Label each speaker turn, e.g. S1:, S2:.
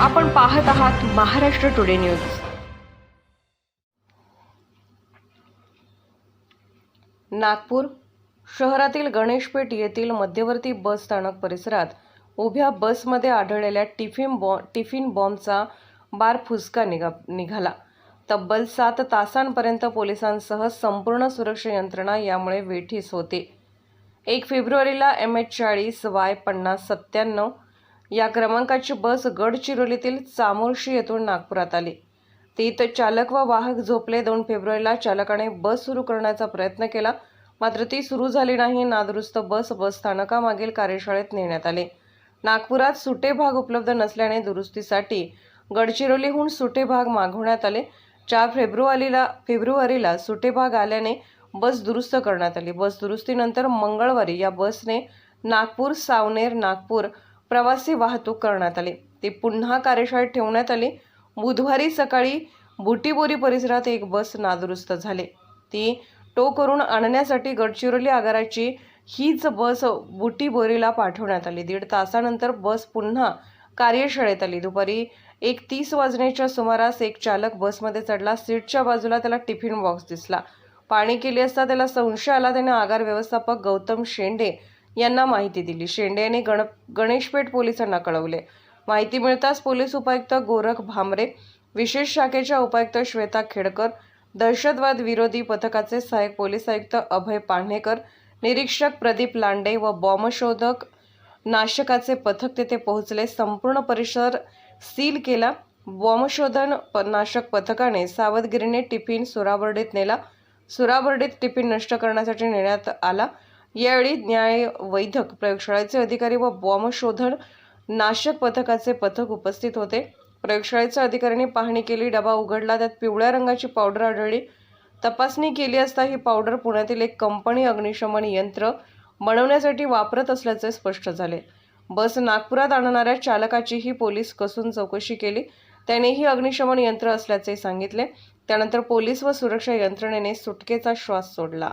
S1: आपण पाहत आहात महाराष्ट्र टुडे न्यूज। नागपूर शहरातील गणेशपेठ येथील मध्यवर्ती बस स्थानक परिसरात उभ्या बसमध्ये आढळलेल्या टिफिन बॉम्बचा बार फुसका निघाला। तब्बल 7 तासांपर्यंत पोलिसांसह संपूर्ण सुरक्षा यंत्रणा यामुळे वेठीस होती। 1 फेब्रुवारीला MH40Y5097 या क्रमांकाची बस गडचिरोलीतील चामोर्शी येथून नागपुरात आली। तीत चालक व वाहक झोपले। 2 फेब्रुवारीला चालकाने बस सुरू करण्याचा प्रयत्न केला, मात्र ती सुरू झाली नाही। नादुरुस्त बस स्थानकामागील कार्यशाळेत नेण्यात आली। नागपुरात सुटे भाग उपलब्ध नसल्याने दुरुस्तीसाठी गडचिरोलीहून सुटे भाग मागवण्यात आले। 4 फेब्रुवारीला सुटे भाग आल्याने बस दुरुस्त करण्यात आली। बस दुरुस्तीनंतर मंगळवारी या बसने नागपूर सावनेर नागपूर प्रवासी वाहतूक करण्यात आली। ती पुन्हा कार्यशाळेत ठेवण्यात आली। बुधवारी सकाळी बुटीबोरी परिसरात एक बस नादुरुस्त झाली। ती टो करून आणण्यासाठी गडचिरोली आगाराची हीच बस बुटीबोरीला पाठवण्यात आली। 1.5 तासानंतर बस पुन्हा कार्यशाळेत आली। दुपारी 1:30 वाजण्याच्या सुमारास एक चालक बसमध्ये चढला। सीटच्या बाजूला त्याला टिफिन बॉक्स दिसला। पाहणी केली असता त्याला संशय आला। त्याने आगार व्यवस्थापक गौतम शेंडे यांना माहिती दिली। शेंडे यांनी गणेशपेठ पोलिसांना कळवले। माहिती मिळताच पोलीस उपायुक्त गोरख भामरे, विशेष शाखेच्या उपायुक्त श्वेता खेडकर, दहशतवाद विरोधी पथकाचे सहाय्यक पोलीस आयुक्त अभय पाणेकर, निरीक्षक प्रदीप लांडे व बॉम्बशोधक नाशकाचे पथक तेथे पोहोचले। संपूर्ण परिसर सील केला। बॉम्बशोधन नाशक पथकाने सावधगिरीने टिफिन सुराबर्डीत नेला। सुराबर्डीत टिफिन नष्ट करण्यासाठी नेण्यात आला। यावेळी न्यायवैद्यक प्रयोगशाळेचे अधिकारी व बॉम्बशोधन नाशक पथकाचे पथक उपस्थित होते। प्रयोगशाळेच्या अधिकाऱ्यांनी पाहणी केली। डबा उघडला, त्यात पिवळ्या रंगाची पावडर आढळली। तपासणी केली असता ही पावडर पुण्यातील एक कंपनी अग्निशमन यंत्र बनवण्यासाठी वापरत असल्याचे स्पष्ट झाले। बस नागपुरात आणणाऱ्या चालकाचीही पोलीस कसून चौकशी केली। त्याने ही अग्निशमन यंत्र असल्याचे सांगितले। त्यानंतर पोलीस व सुरक्षा यंत्रणेने सुटकेचा श्वास सोडला।